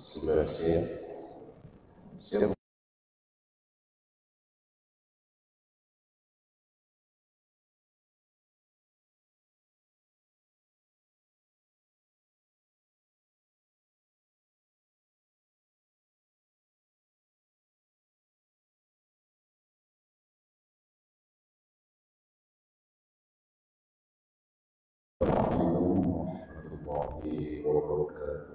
Sudah siap? Siap. Assalamualaikum warahmatullahi wabarakatuh.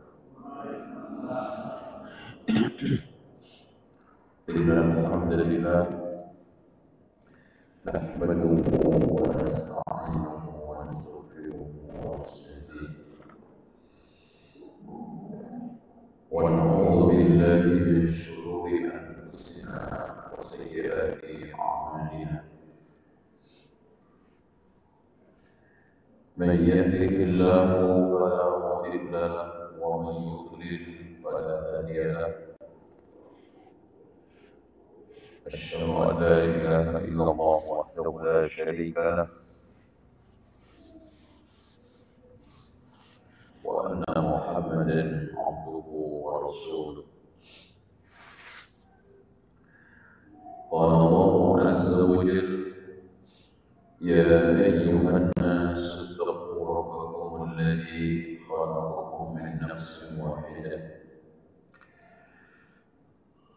Innal hamdalillah nahmaduhu wa nasta'inuhu wa nastaghfiruhu wa nastahdiih wa na'udzu billahi min shururi anfusina wa sayyiati a'malina. من يهده الله فلا مضل له ومن يضلل فلا هادي له. أشهد أن لا إله إلا الله وحده لا شريك له وأن محمدا عبده ورسوله. قال الله عز وجل: يا أيها الناس اتقوا ربكم الذي خلقكم من نفس واحدة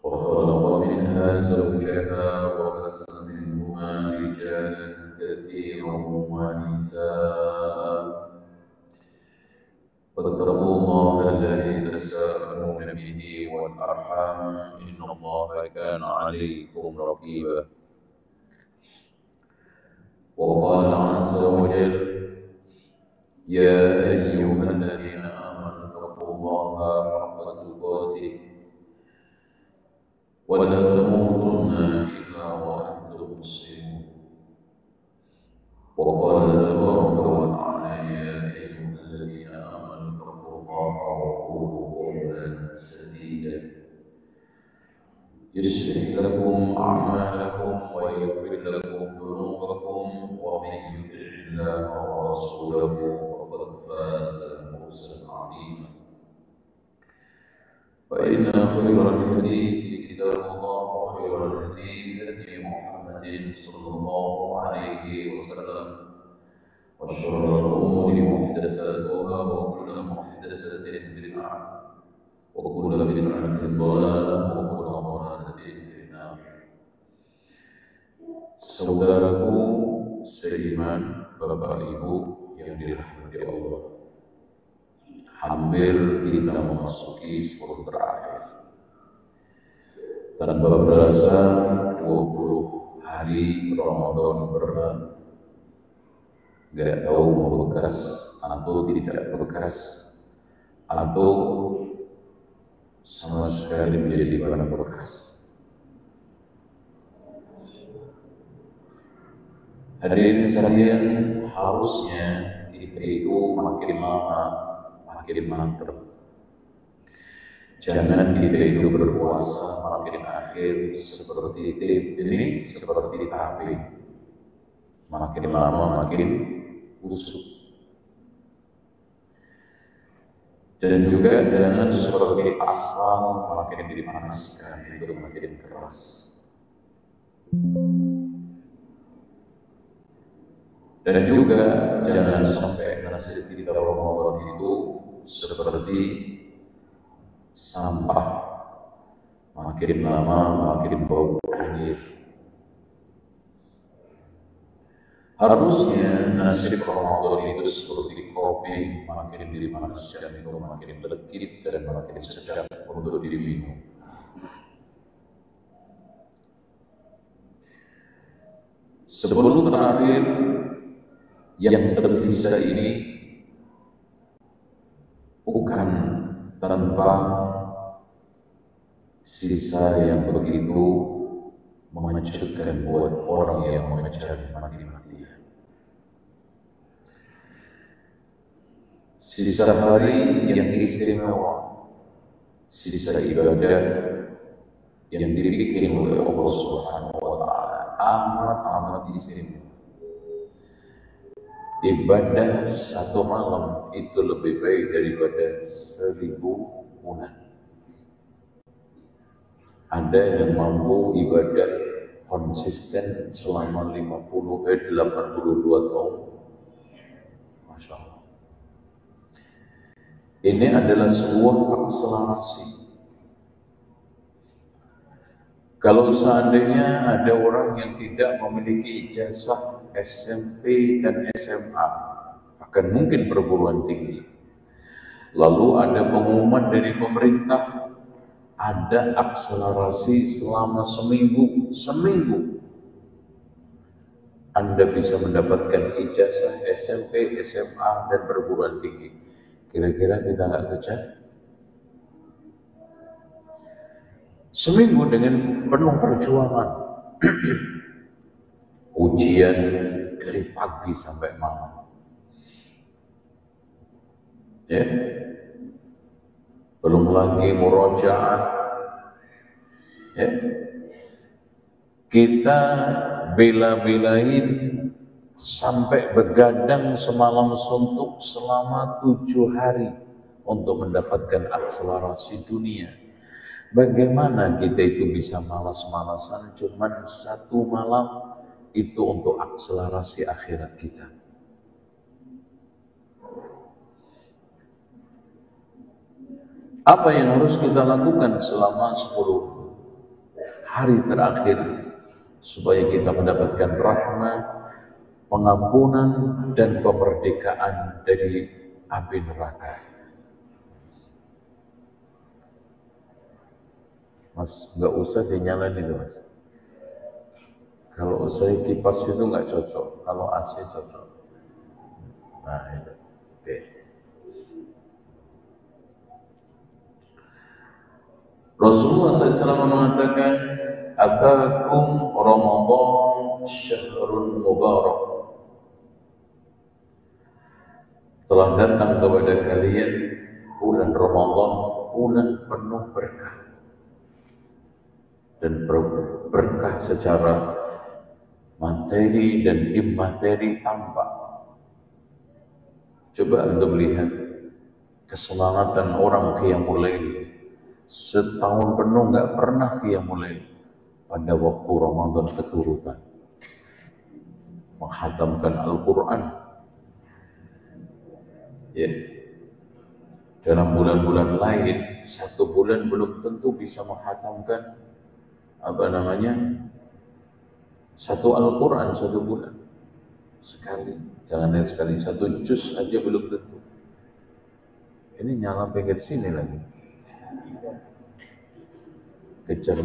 وخلق منها زوجها وبث منهما رجالا كثيرا ونساء واتقوا الله الذي تساءلون به والأرحام إن الله كان عليكم رقيبا. وقال عز وجل: يا أيها الذين آمنوا اتقوا الله حق تقاته ولا تموتن إلا وأنتم مسلمون. وقال تبارك وتعالى: يا أيها الذين آمنوا اتقوا الله وقولوا قولا سديدا يصلح لكم أعمالكم ويغفر لكم ذنوبكم ومن يطع الله ورسوله فقد فاز فوزا عظيما. فإن خير الحديث كتاب الله وخير الهدي هدي محمد صلى الله عليه وسلم وشر الأمور محدثاتها وكل محدثة بدعة وكل بدعة ضلالة وكل ضلالة في النار. Saudaraku seiman, Bapak Ibu yang dirahmati Allah, hampir kita memasuki 10 terakhir. Tanpa berasa 20 hari Ramadan berlalu. Gak tahu mau bekas atau tidak bekas, atau sama sekali menjadi barang bekas. Hadirin sekalian, harusnya kita itu makin lama makin mantap. Jangan kita itu berpuasa makin akhir seperti ini, seperti tape, makin lama makin busuk. Dan juga jangan seperti aspal makin dipanaskan itu makin keras. Dan juga jangan sampai nasib kita Ramadan itu seperti sampah, makin lama makin bau air. Harusnya nasib Ramadan itu seperti kopi, makin dipanaskan itu makin legit dan makin sedap untuk diminum. Sebelum terakhir yang tersisa ini bukan tanpa sisa yang begitu mengejutkan buat orang yang mengejar mati-matian. Sisa hari yang istimewa, sisa ibadah yang dibikin oleh Allah Subhanahu wa Ta'ala amat istimewa. Ibadah satu malam itu lebih baik daripada 1000 bulan. Ada yang mampu ibadah konsisten selama 82 tahun. Masya Allah. Ini adalah sebuah akselerasi. Kalau seandainya ada orang yang tidak memiliki ijazah SMP dan SMA, akan mungkin perguruan tinggi. Lalu ada pengumuman dari pemerintah, ada akselerasi selama seminggu. Anda bisa mendapatkan ijazah SMP, SMA, dan perguruan tinggi. Kira-kira kita nggak kejar? Seminggu dengan penuh perjuangan. Ujian dari pagi sampai malam. Ya. Belum lagi murojaah. Ya. Kita bela-belain sampai begadang semalam suntuk selama 7 hari untuk mendapatkan akselerasi dunia. Bagaimana kita itu bisa malas-malasan cuman 1 malam itu untuk akselerasi akhirat kita? Apa yang harus kita lakukan selama 10 hari terakhir supaya kita mendapatkan rahmat, pengampunan, dan kemerdekaan dari api neraka? Mas, nggak usah dinyalain itu, Mas. Kalau saya kipas itu nggak cocok, kalau AC cocok. Nah itu, oke. Rasulullah SAW mengatakan, "Atakum Ramadan syahrun mubarak." Telah datang kepada kalian bulan Ramadan, bulan penuh berkah. Dan berkah secara materi dan immateri tampak. Coba Anda melihat keselamatan orang qiyamul lail. Setahun penuh nggak pernah qiyamul lail. Pada waktu Ramadan keturutan menghatamkan Al-Quran. Ya. Dalam bulan-bulan lain, 1 bulan belum tentu bisa menghatamkan satu Al-Quran 1 bulan sekali. Jangan yang sekali 1 juz aja belum tentu. Ini nyala pinggir sini lagi.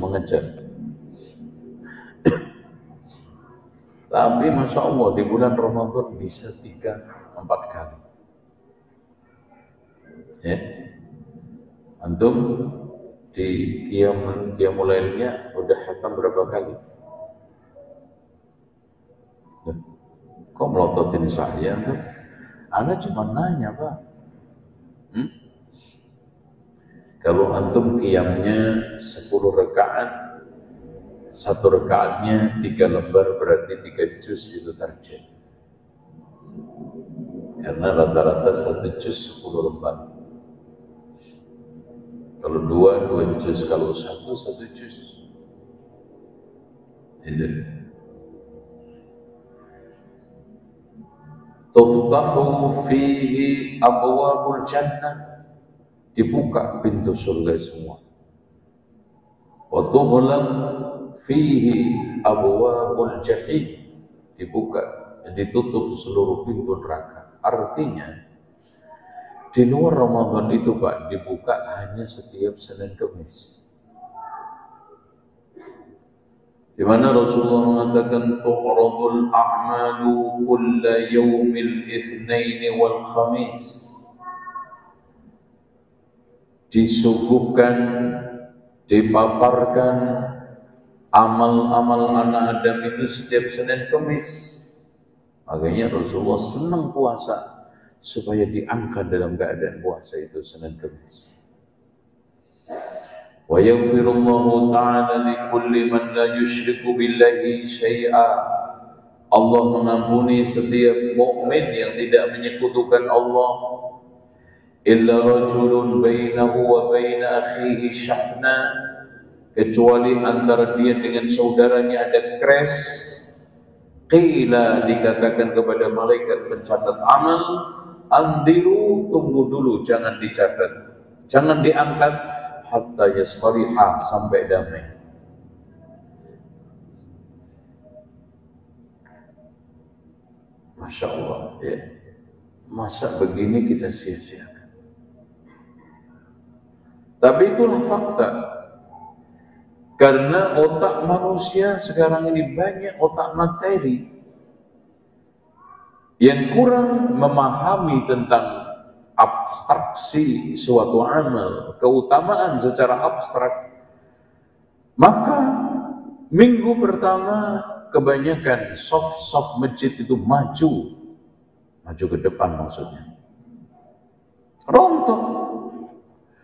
Mengejar. Tapi Masya Allah di bulan Ramadan bisa 3-4 kali. Ya. Antum di qiyamul lailnya udah hatam berapa kali? Kok melototin saya tuh? Anda cuma nanya, Pak. Kalau antum qiyamnya 10 rakaat, 1 rakaatnya 3 lembar, berarti 3 juz itu tarjih. Karena rata-rata 1 juz 10 lembar. Kalau 2 juz, kalau 1 juz. Itu. Tuftahu fihi abwabul jannah. Dibuka pintu surga semua. Wa tughlaq fihi abwabul jahim. Dibuka dan ditutup seluruh pintu neraka. Artinya di luar Ramadan itu, Pak, dibuka hanya setiap Senin Kamis. Di mana Rasulullah mengatakan tu'radul a'malu kulla yawmil itsnain wal khamis. Disuguhkan, dipaparkan amal-amal anak Adam itu setiap Senin Kamis. Makanya Rasulullah senang puasa supaya diangkat dalam keadaan puasa itu Senin Kamis. Wa yaghfirullahu ta'ala li kulli man la yusyriku billahi syai'a. Allah mengampuni setiap mukmin yang tidak menyekutukan Allah. Illa rajulun bainahu wa baina akhihi syahna, kecuali antara dia dengan saudaranya ada crash. Qila, dikatakan kepada malaikat pencatat amal, andiru, tunggu dulu, jangan dicatat, jangan diangkat, hatta yasfariha, sampai damai. Masya Allah, ya. Masa begini kita sia-siakan? Tapi itulah fakta. Karena otak manusia sekarang ini banyak otak materi yang kurang memahami tentang abstraksi suatu amal, keutamaan secara abstrak. Maka minggu pertama kebanyakan soft masjid itu maju ke depan, maksudnya rontok.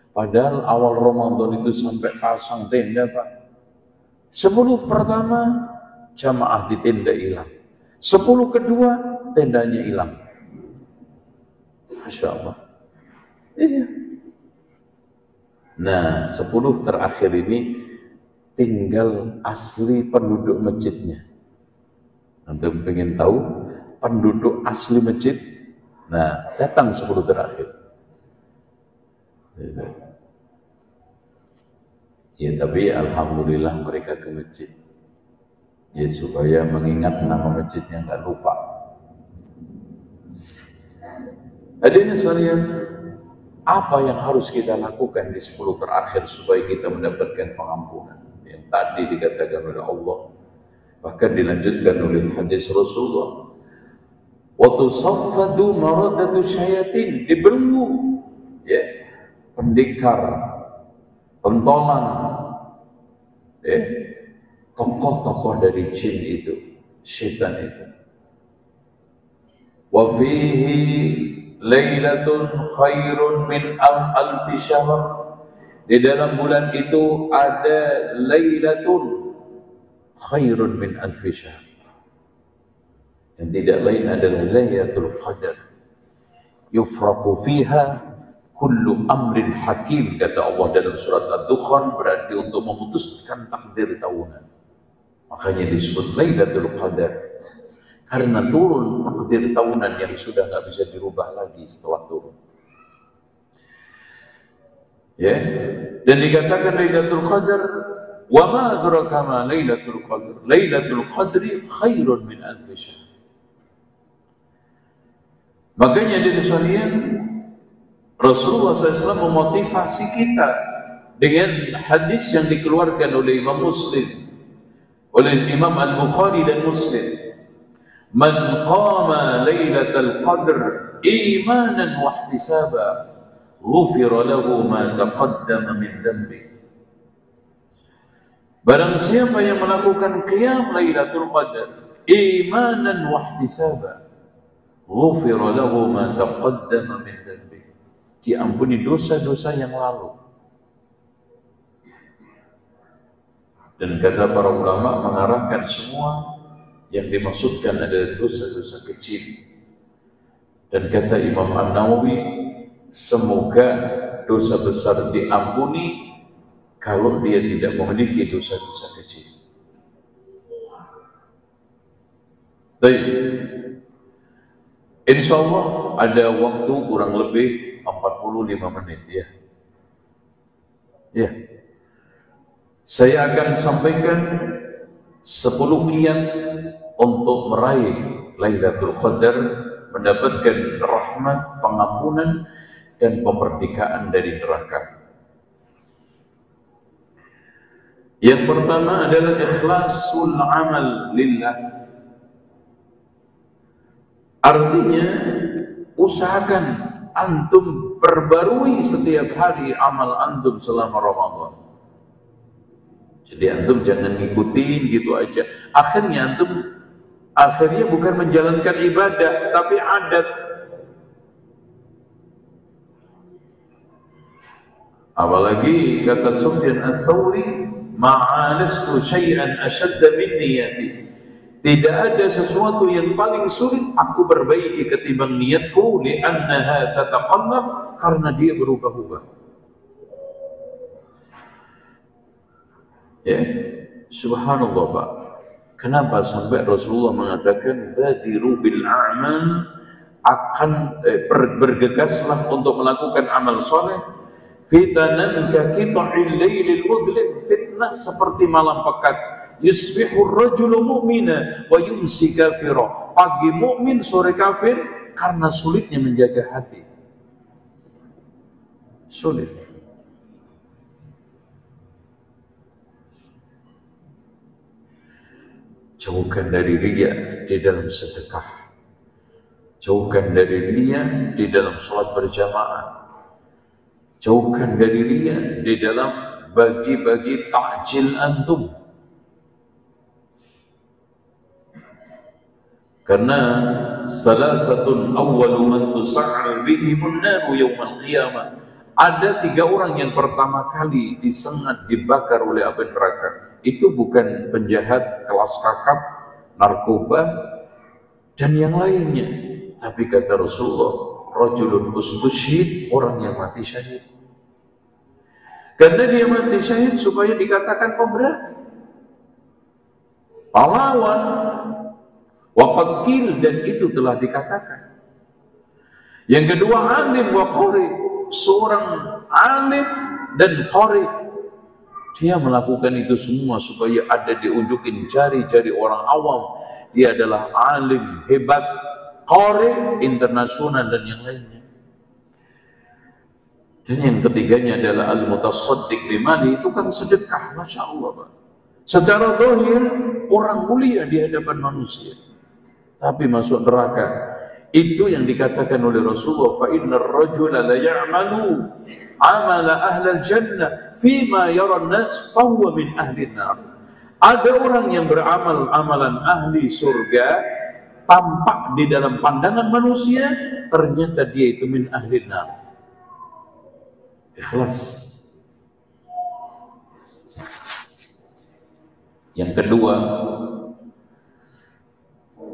Padahal awal Ramadan itu sampai pasang tenda, Pak. 10 pertama jamaah di tenda hilang, 10 kedua tendanya hilang. Masya Allah. Iya. Nah, 10 terakhir ini tinggal asli penduduk masjidnya. Anda pengen tahu penduduk asli masjid? Nah, datang 10 terakhir. Ya, tapi alhamdulillah mereka ke masjid. Ya, supaya mengingat nama masjidnya, nggak lupa. Hadirin sekalian, apa yang harus kita lakukan di 10 terakhir supaya kita mendapatkan pengampunan? Yang tadi dikatakan oleh Allah, bahkan dilanjutkan oleh hadis Rasulullah. Wa tusaffadu maradatu syayatin, dibelenggu, ya, pendekar, pentolan, tokoh-tokoh dari jin itu, syaitan itu. Wa fihi lailatun khairun min alfi syahr. Di dalam bulan itu ada lailatun khairun min alfi syahr. Yang tidak lain adalah Lailatul Qadar. Yufraqu fiha kullu amrin hakim, kata Allah dalam surat Ad-Dukhan, berarti untuk memutuskan takdir tahunan. Makanya disebut Lailatul Qadar, karena turun takdir tahunan yang sudah nggak bisa dirubah lagi setelah turun. Ya, dan dikatakan Lailatul Qadar, wa ma adraka ma Lailatul Qadar, Lailatul Qadri khairun min alfi syahr. Makanya di sekalian, Rasulullah SAW memotivasi kita dengan hadis yang dikeluarkan oleh Imam Muslim, oleh Imam Al-Bukhari dan Muslim. Man qama Lailatul Qadr imanan wa ihtisaba, ghufira lahu ma taqaddama min dhanbi. Barang siapa yang melakukan qiyam Lailatul Qadar imanan wa ihtisaba, ghufira lahu ma taqaddama min dhanbi, diampuni dosa-dosa yang lalu. Dan kata para ulama mengarahkan semua yang dimaksudkan adalah dosa-dosa kecil. Dan kata Imam An-Nawawi, semoga dosa besar diampuni kalau dia tidak memiliki dosa-dosa kecil. Baik, insya Allah ada waktu kurang lebih 45 menit, ya. Ya. Saya akan sampaikan 10 kiat untuk meraih Lailatul Qadar, mendapatkan rahmat, pengampunan, dan kemerdekaan dari neraka. Yang pertama adalah ikhlasul amal lillah. Artinya, usahakan antum perbarui setiap hari amal antum selama Ramadan. Jadi antum jangan ngikutin gitu aja. Akhirnya bukan menjalankan ibadah, tapi adat. Apalagi kata Sufyan Ats-Tsauri, ma'alastu syai'an ashadda min niyati. Tidak ada sesuatu yang paling sulit aku perbaiki ketimbang niatku, li'annaha tataqallab, karena dia berubah-ubah. Ya, subhanallah Pak. Kenapa sampai Rasulullah mengatakan badiru bil a'mal, akan bergegaslah untuk melakukan amal soleh. Fitanan ka qita'il lailil mudlim, fitnah seperti malam pekat. Yusbihur rajulu mu'mina wa yumsi kafira. Pagi mukmin, sore kafir, karena sulitnya menjaga hati. Sulit. Jauhkan dari riya di dalam sedekah. Jauhkan dari riya di dalam sholat berjamaah. Jauhkan dari riya di dalam bagi-bagi takjil antum. Karena salasatun awwalu man tus'ar bihimun naru yaumal qiyamah. Ada 3 orang yang pertama kali disengat, dibakar oleh api neraka. Itu bukan penjahat kelas kakap, narkoba, dan yang lainnya. Tapi kata Rasulullah, rajulun ustushhid, orang yang mati syahid. Karena dia mati syahid supaya dikatakan pemberani, pahlawan, waqatil, dan itu telah dikatakan. Yang kedua, alim wa qari, seorang alim dan qari. Dia melakukan itu semua supaya ada diunjukin jari-jari orang awam. Dia adalah alim, hebat, qari, internasional, dan yang lainnya. Dan yang ketiganya adalah al-mutasaddiq bimali, itu kan sedekah, Masya Allah Pak. Secara zahir orang mulia di hadapan manusia, tapi masuk neraka. Itu yang dikatakan oleh Rasulullah, fa innar rajula la ya'malu amala ahlal jannah fima yara an-nas fa huwa min ahli nar. Ada orang yang beramal amalan ahli surga, tampak di dalam pandangan manusia, ternyata dia itu min ahli nar. Ikhlas. Yang kedua,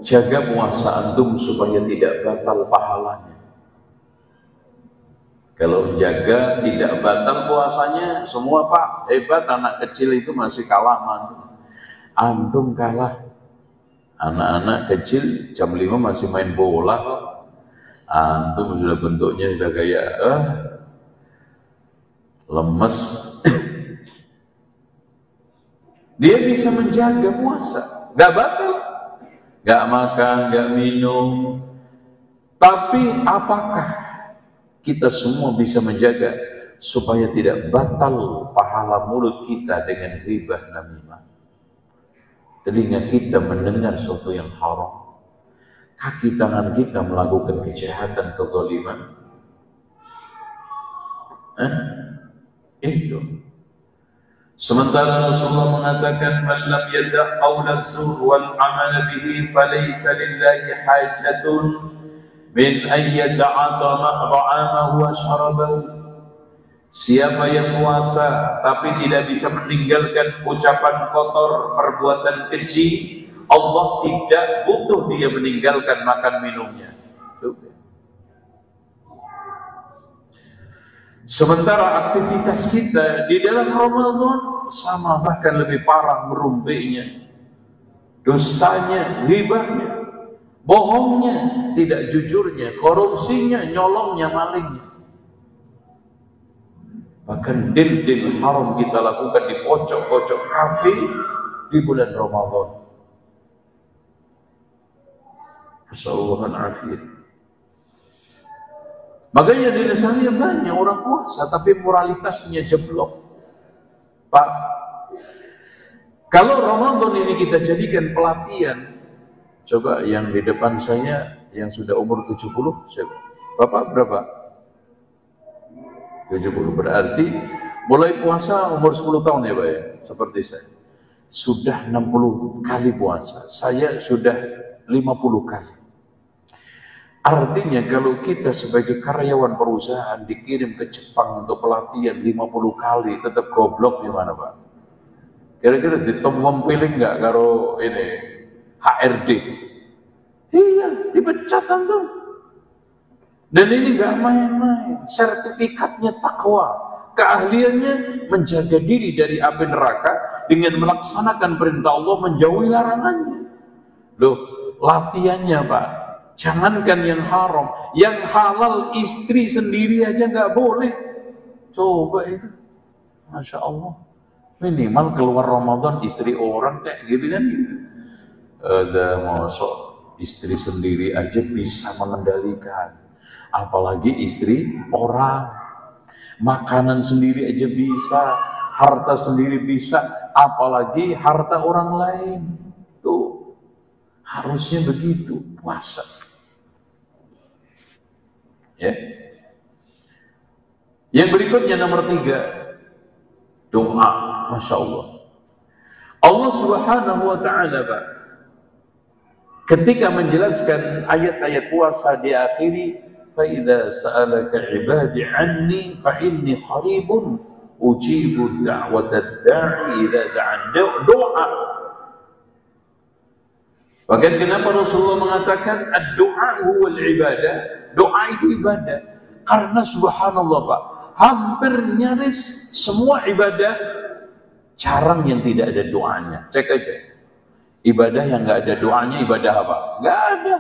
jaga puasa antum supaya tidak batal pahalanya. Kalau jaga tidak batal puasanya, semua Pak, hebat, anak kecil itu masih kalah antum. Antum kalah. Anak-anak kecil jam 5 masih main bola kok. Antum sudah bentuknya sudah kayak lemes. Dia bisa menjaga puasa, gak batal, gak makan, gak minum. Tapi apakah kita semua bisa menjaga supaya tidak batal pahala mulut kita dengan ghibah namimah? Telinga kita mendengar sesuatu yang haram, kaki tangan kita melakukan kejahatan, kezaliman. Itu. Sementara Rasulullah mengatakan, "Man lam yada' qawla az-zur wal 'amal bihi falaysa lillahi hajatun min an yata'ata ma'ra'amahu wa syarabahu." Siapa yang puasa tapi tidak bisa meninggalkan ucapan kotor, perbuatan keji, Allah tidak butuh dia meninggalkan makan minumnya. Sementara aktivitas kita di dalam Ramadan sama, bahkan lebih parah, merumpiknya, dustanya, ghibahnya, bohongnya, tidak jujurnya, korupsinya, nyolongnya, malingnya. Bahkan dil-dil haram kita lakukan di pojok-pojok kafe di bulan Ramadan. Assalamualaikum. Makanya di Indonesia banyak orang puasa tapi moralitasnya jeblok. Pak, kalau Ramadan ini kita jadikan pelatihan, coba yang di depan saya yang sudah umur 70, siapa? Bapak berapa? 70, berarti mulai puasa umur 10 tahun ya Pak ya, seperti saya. Sudah 60 kali puasa, saya sudah 50 kali. Artinya kalau kita sebagai karyawan perusahaan dikirim ke Jepang untuk pelatihan 50 kali, tetap goblok gimana Pak? Kira-kira ditemom pilih nggak karo ini HRD? Iya, dipecat antum. Dan ini nggak main-main, sertifikatnya takwa, keahliannya menjaga diri dari api neraka dengan melaksanakan perintah Allah, menjauhi larangannya. Loh, latihannya Pak, jangankan yang haram, yang halal istri sendiri aja nggak boleh. Coba itu, Masya Allah. Minimal keluar Ramadan istri orang kayak gitu kan gitu. Ada masuk istri sendiri aja bisa mengendalikan, apalagi istri orang. Makanan sendiri aja bisa, harta sendiri bisa, apalagi harta orang lain. Tuh harusnya begitu puasa. Ya. Yang berikutnya nomor 3, doa. Masya Allah. Allah Subhanahu wa ta'ala Pak, ketika menjelaskan ayat-ayat puasa diakhiri, فَإِذَا سَأَلَكَ عِبَادِ عَنِّي فَإِنِّي قَرِيبٌ أُجِيبُ دَعْوَةَ الدَّاعِ إِذَا دَعَانِ. Doa. Bahkan kenapa Rasulullah mengatakan ad-du'a huwal ibadah? Doa itu ibadah. Karena subhanallah Pak, hampir nyaris semua ibadah jarang yang tidak ada doanya. Cek aja. Ibadah yang nggak ada doanya, ibadah apa? Nggak ada.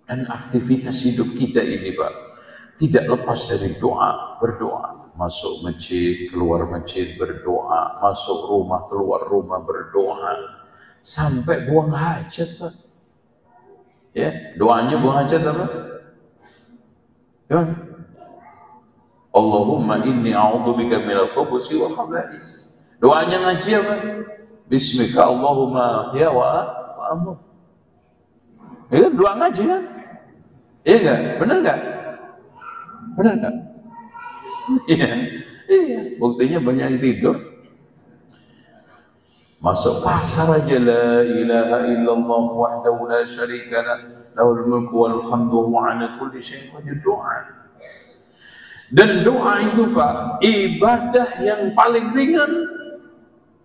Dan aktivitas hidup kita ini Pak, tidak lepas dari doa, berdoa. Masuk masjid, keluar masjid, berdoa. Masuk rumah, keluar rumah, berdoa. Sampai buang hajat Pak. Ya, doanya buang hajat apa? Ya. Allahumma inni a'udzubika minal khubuthi wal khaba'is. Doanya ngaji apa? Bismika Allahumma ya wa amut. Ya, doa ngaji kan? Iya enggak? Benar enggak? Benar enggak? Iya. Iya, buktinya banyak yang tidur. Masuk pasar aja, la ilaha illallah wahdahu la syarika lah, lahul mulku wal hamdu wa ala kulli syai'in qadir. Doa. Dan doa itu Pak, ibadah yang paling ringan,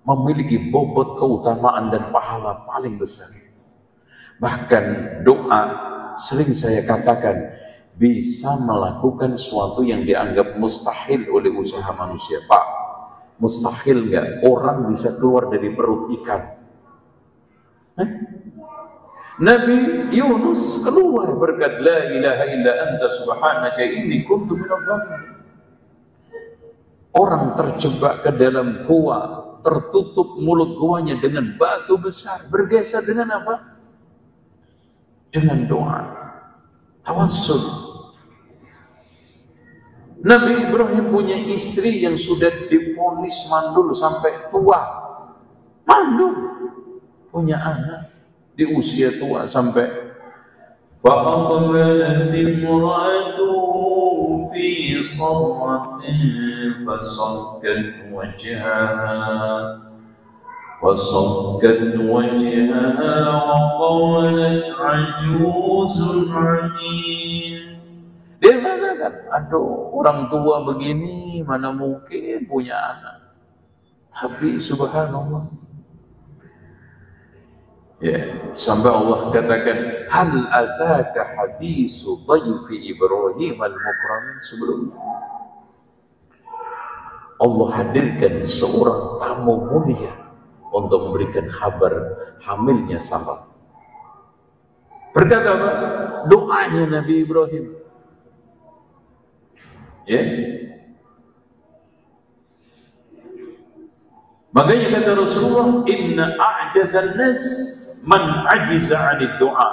memiliki bobot keutamaan dan pahala paling besar. Bahkan doa, sering saya katakan, bisa melakukan sesuatu yang dianggap mustahil oleh usaha manusia. Pak, mustahil nggak orang bisa keluar dari perut ikan? Nabi Yunus keluar berkat la ilaha illa anta subhanaka inni kuntu minadh dhalimin. Orang terjebak ke dalam gua, tertutup mulut guanya dengan batu besar, bergeser dengan apa? Dengan doa, tawassul. Nabi Ibrahim punya istri yang sudah divonis mandul sampai tua, mandul, punya anak di usia tua sampai فَأَقْبَلَتِ امْرَأَتُهُ فِي صَرَّةٍ فَصَكَّتْ وَجْهَهَا وَقَالَتْ عَجُوزٌ عَقِيمٌ. Dia mengatakan, aduh orang tua begini mana mungkin punya anak. Tapi subhanallah, ya, sampai Allah katakan hal ataka hadisu dhayfi Ibrahim al-mukramin. Sebelumnya Allah hadirkan seorang tamu mulia untuk memberikan kabar hamilnya Sarah. Berkata apa? Doanya Nabi Ibrahim. Ya. Makanya kata Rasulullah, inna a'jazan nas man ajiza 'anid doa.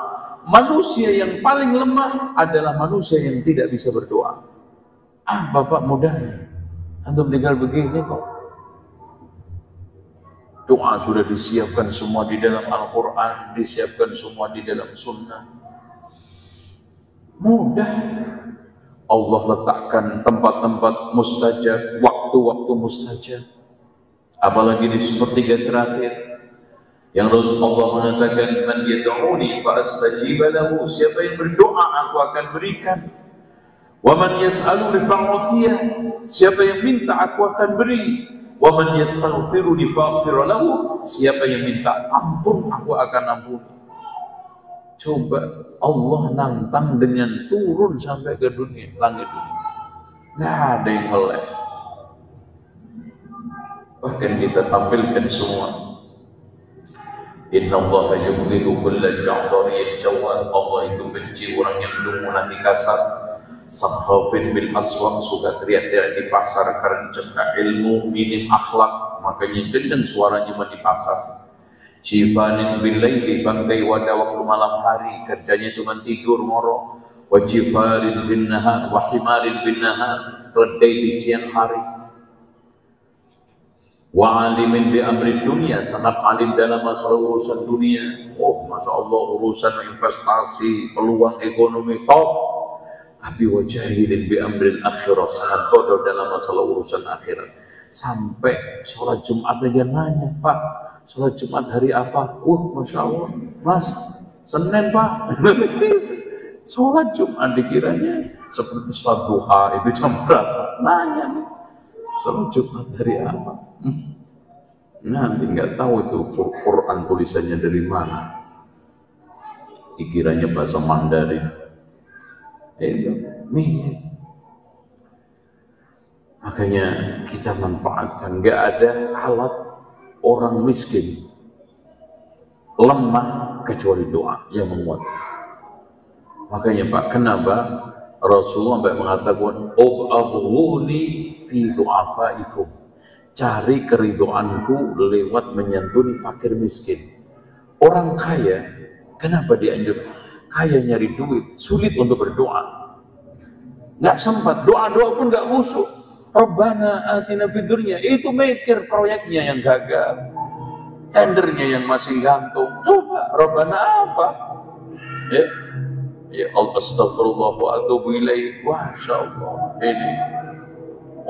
Manusia yang paling lemah adalah manusia yang tidak bisa berdoa. Ah, Bapak mudahnya, antum tinggal begini kok. Doa sudah disiapkan semua di dalam Al-Quran, disiapkan semua di dalam Sunnah. Mudah. Allah letakkan tempat-tempat mustajab, waktu-waktu mustajab. Apalagi di sepertiga terakhir, yang Rasulullah mengatakan, man yad'uni fa astajiba lahu, siapa yang berdoa aku akan berikan. Wa man yas'aluni fa u'tiyah, siapa yang minta aku akan beri. Wa man yastaghfiruni fa aghfir lahu, siapa yang minta ampun aku akan ampuni. Coba Allah nantang dengan turun sampai ke dunia, langit dunia. Nggak ada yang melek. Bahkan kita tampilkan semua. Inna Allah yubghidu kulla ja'dhariyyin jawad. Allah itu benci orang yang dungu nanti kasar. Sakhafin bil aswaq, suka teriak-teriak di pasar karena cekak ilmu, minim akhlak, makanya kenceng suaranya di pasar. Jifanin bil laili, bangkai wadah waktu malam hari, kerjanya cuma tidur moro. Wajifarin bin nahar, wahimarin bin nahar, keledai di siang hari. Wa alimin bi amri dunia, sangat alim dalam masalah urusan dunia. Oh, masya Allah, urusan investasi, peluang ekonomi top. Tapi wa jahilin bi amril akhirah, sangat bodoh dalam masalah urusan akhirat. Sampai sholat Jumat aja nanya, Pak, sholat Jumat hari apa? Masya Allah, Mas, Senin Pak. Sholat Jumat dikiranya seperti sholat duha, itu jam berapa? Nanya nih, sholat Jumat hari apa? Nanti nggak tahu itu Quran tulisannya dari mana. Dikiranya bahasa Mandarin. Mirip. Makanya kita manfaatkan. Nggak ada alat orang miskin lemah kecuali doa yang menguatkan. Makanya Pak, kenapa Rasulullah sampai mengatakan ub'abghuni fi du'afaikum, cari keridoanku lewat menyantuni fakir miskin. Orang kaya, kenapa dianjurkan? Kaya nyari duit, sulit untuk berdoa, nggak sempat, doa-doa pun nggak khusyuk. Rabbana atina fid dunya, itu mikir proyeknya yang gagal, tendernya yang masih gantung. Coba Rabbana apa? Ya Allah, astagfirullah wa atubu ilaih. Masya Allah, ini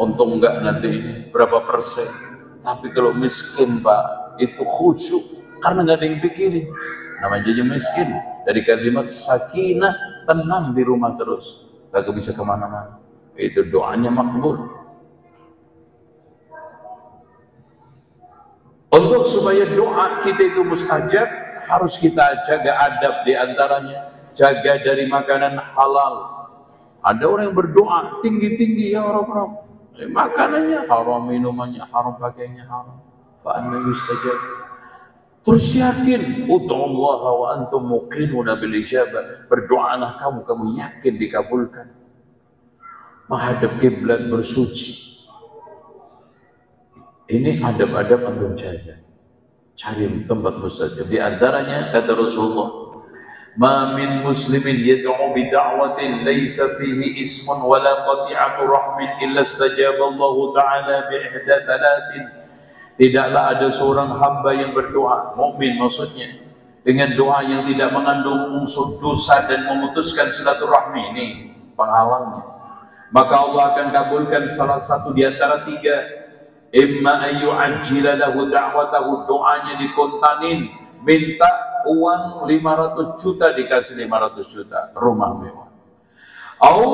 untung enggak nanti berapa persen. Tapi kalau miskin Pak, itu khusyuk karena nggak ada yang pikirin. Namanya jadi miskin, dari kalimat sakinah, tenang di rumah terus, kagak bisa kemana-mana. Itu doanya makbul. Untuk supaya doa kita itu mustajab, harus kita jaga adab di antaranya. Jaga dari makanan halal. Ada orang yang berdoa tinggi-tinggi, ya Rabb, makanannya haram, minumannya haram, pakaiannya haram. Fa anna yustajab. Terus yakin, ud'ullaha wa antum muqinuna bil ijabah. Berdoalah kamu yakin dikabulkan. Menghadap kiblat, bersuci. Ini adab-adab antum jaga. Cari tempat mustajab. Di antaranya kata Rasulullah, ma min muslimin yad'u bi da'watin laysa fihi ismun wala qati'atu rahmin illa istajaba Allah ta'ala bi ihda thalathin. Tidaklah ada seorang hamba yang berdoa, mukmin maksudnya, dengan doa yang tidak mengandung unsur dosa dan memutuskan silaturahmi, ini penghalangnya, maka Allah akan kabulkan salah satu di antara tiga. Imma ayu ajila lahu da'watahu, doanya dikontanin, minta uang 500 juta dikasih 500 juta, rumah mewah. Au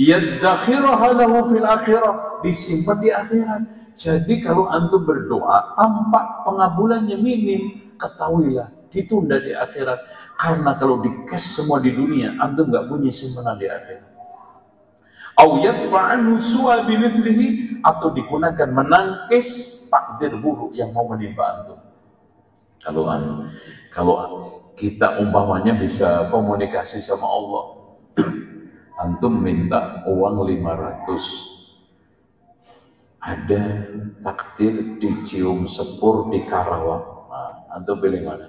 yaddakhiraha lahu fil akhirah, disimpan di akhirat. Jadi kalau antum berdoa tampak pengabulannya minim, ketahuilah ditunda di akhirat. Karena kalau dikes semua di dunia, antum nggak punya simpanan di akhirat. Au yadfa'anhu su'a bimithlihi, atau digunakan menangkis takdir buruk yang mau menimpa antum. Kalau kita umpamanya bisa komunikasi sama Allah, antum minta uang 500, ada takdir dicium sepur di Karawang, nah, antum pilih mana?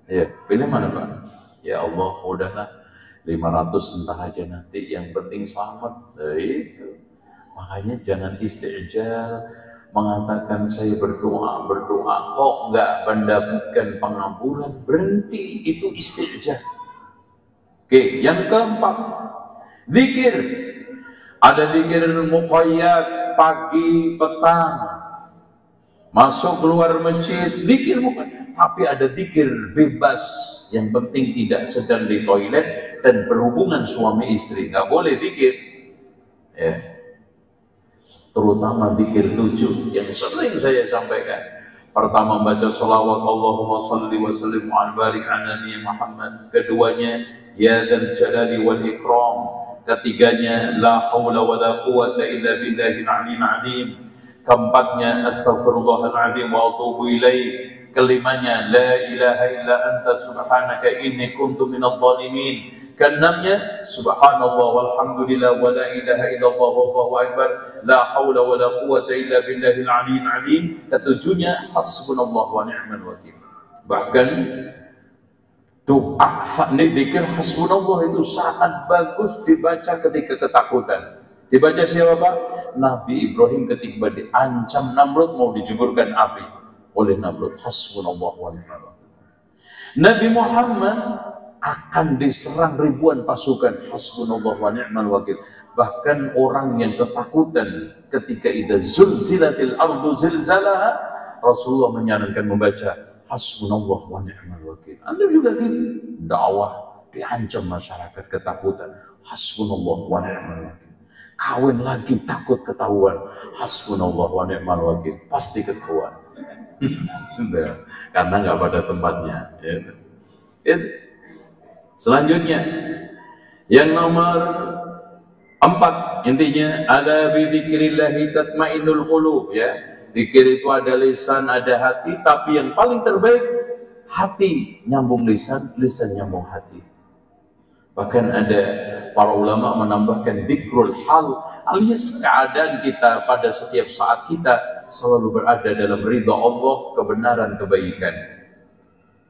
Ya, pilih mana Pak? Ya Allah, udahlah 500 entah aja nanti, yang penting selamat. Itu makanya jangan istijal mengatakan saya berdoa kok nggak mendapatkan pengabulan, berhenti, itu istijal. Oke, yang keempat, zikir. Ada zikir muqayyad, pagi, petang, masuk keluar masjid, zikir muqayyad. Tapi ada zikir bebas, yang penting tidak sedang di toilet dan berhubungan suami istri, nggak boleh zikir. Ya. Terutama zikir 7 yang sering saya sampaikan. Pertama baca sholawat Allahumma salli wa sallim wa barik ala nabi Muhammad. Keduanya ya dzal jalali wal ikram. Ketiganya la haula wala quwata illa billahil aliyyil azim. Keempatnya, astaghfirullahaladzim wa atubu ilaih. Kelimanya, la ilaha illa anta subhanaka inni kuntu minadh dhalimin. Keenamnya, subhanallah walhamdulillah wa la ilaha illallah wallahu akbar la haula wa la quwwata illa billahil aliyyil azim. Ketujuhnya, hasbunallah wa ni'mal wakil. Bahkan doa zikir hasbunallah itu sangat bagus dibaca ketika ketakutan. Dibaca siapa Pak? Nabi Ibrahim ketika diancam Namrud mau dijeburkan api oleh Namrud, hasbunallah wa ni'mal wakil. Nabi Muhammad akan diserang ribuan pasukan, hasbunallah wa ni'mal wakil. Bahkan orang yang ketakutan ketika idza zulzilatil ardu zilzalaha, Rasulullah menyarankan membaca hasbunallah wa ni'mal wakil. Anda juga gitu, dakwah diancam masyarakat ketakutan, hasbunallah wa ni'mal wakil. Kawin lagi takut ketahuan, hasbunallah wa ni'mal wakil, pasti ketahuan. Karena nggak pada tempatnya. Selanjutnya, yang nomor 4, intinya ala bi dzikrillahi tatmainnul qulub, ya. Zikir itu ada lisan, ada hati, tapi yang paling terbaik hati nyambung lisan, lisan nyambung hati. Bahkan ada para ulama menambahkan dzikrul hal, alias keadaan kita pada setiap saat kita selalu berada dalam ridha Allah, kebenaran, kebaikan.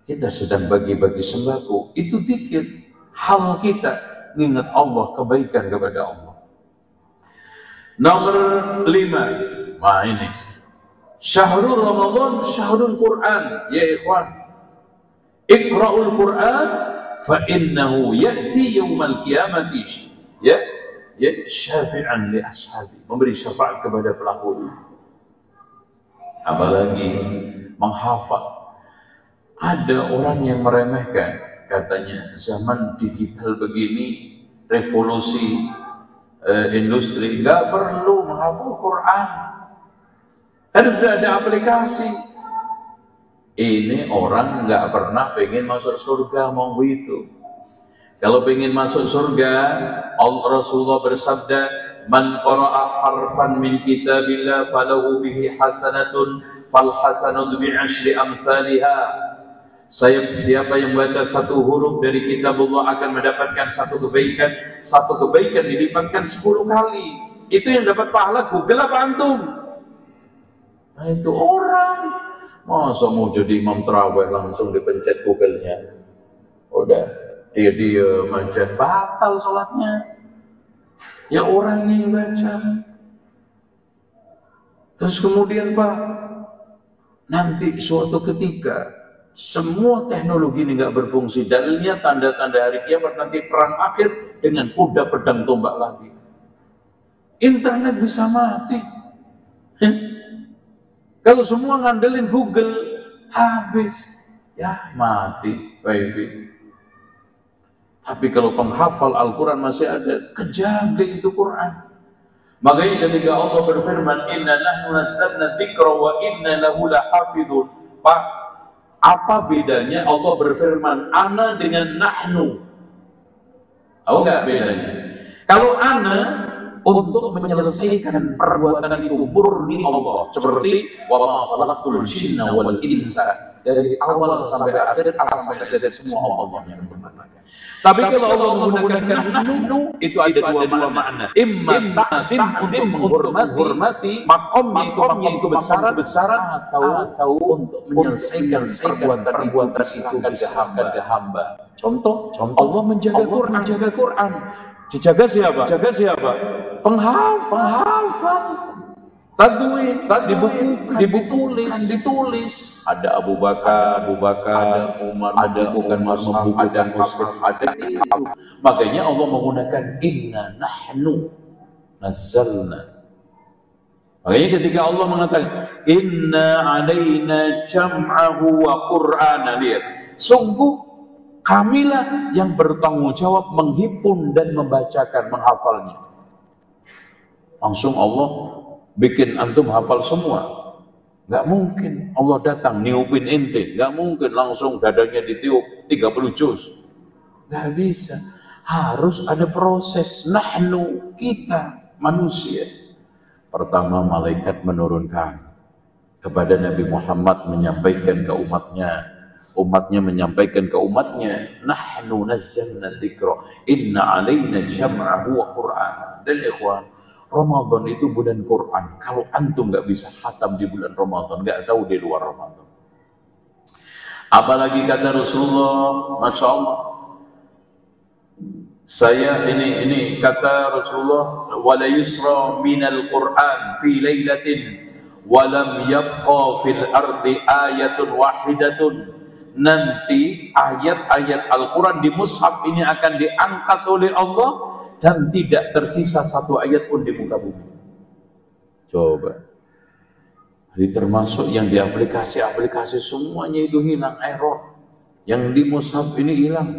Kita sedang bagi-bagi sembako, itu zikir. Hal kita ingat Allah, kebaikan kepada Allah. Nomor 5, nah ini Syahrul Ramadan, Syahrul Quran, ya ikhwan. Iqra'ul Quran fa innahu ya'ti yaumal qiyamati, ya syafi'an li ashabi, memberi syafaat kepada pelakunya. Apalagi menghafal. Ada orang yang meremehkan, katanya zaman digital begini, revolusi industri, nggak perlu menghafal Quran, kan sudah ada aplikasi. Ini orang nggak pernah pengen masuk surga, mau begitu. Kalau pengen masuk surga, Rasulullah bersabda, man qara'a harfan min kitabillah falahu bihi hasanatun fal hasanatu bi asyri amsalihha. Siapa yang baca satu huruf dari kitab Allah akan mendapatkan satu kebaikan dilipatkan 10 kali. Itu yang dapat pahala Google apa antum? Nah itu orang, masa mau jadi imam tarawih langsung dipencet Google-nya, udah dia macam batal sholatnya. Ya orangnya yang baca. Terus kemudian Pak, nanti suatu ketika semua teknologi ini nggak berfungsi. Dalilnya tanda-tanda hari kiamat, nanti perang akhir dengan kuda pedang tombak lagi. Internet bisa mati. Kalau semua ngandelin Google, habis. Ya mati, wifi. Tapi kalau penghafal Al-Quran masih ada, kejaga itu Quran. Makanya ketika Allah berfirman, inna nahnu nazzalna dzikra wa inna lahu lahafidun. Pak, apa bedanya Allah berfirman ana dengan nahnu? Tahu nggak bedanya? Kalau ana untuk menyelesaikan perbuatan itu murni Allah, seperti wa ma khalaqtul jinna wal insa, dari awal sampai akhir semua Allah yang bermakna. Tapi kalau Allah menggunakan nahnu, itu ada dua makna. Imma ta'zim untuk menghormati makomnya itu besaran atau untuk menyelesaikan perbuatan itu ke hamba. Contoh Allah menjaga Quran. Dijaga siapa? Penghafal. Tadwin, ditulis. Ada Abu Bakar, ada Umar, ada bukan Mus'ab, ada Mus'ab, ada itu. Makanya Allah menggunakan inna nahnu nazzalna. Makanya ketika Allah mengatakan inna alaina jam'ahu wa qur'ana, lihat, sungguh kamilah yang bertanggung jawab menghimpun dan membacakan, menghafalnya. Langsung Allah bikin antum hafal semua. Nggak mungkin Allah datang niupin ente, nggak mungkin langsung dadanya ditiup 30 juz. Nggak bisa. Harus ada proses. Nahnu, kita manusia. Pertama, malaikat menurunkan kepada Nabi Muhammad menyampaikan ke umatnya. Umatnya menyampaikan ke umatnya, nahnu nazzalna dzikra inna alaina jam'ahu wa qur'an. Dan ikhwan, Ramadan itu bulan Quran. Kalau antum nggak bisa khatam di bulan Ramadan, nggak tahu di luar Ramadan. Apalagi kata Rasulullah, Masya Allah, saya ini kata Rasulullah, wala yusra minal Quran fi lailatin walam yabqa fil ardi ayatun wahidatun. Nanti ayat-ayat Al-Quran di mushaf ini akan diangkat oleh Allah dan tidak tersisa satu ayat pun di muka bumi. Coba, ini termasuk yang di aplikasi semuanya itu hilang, error. Yang di mushaf ini hilang.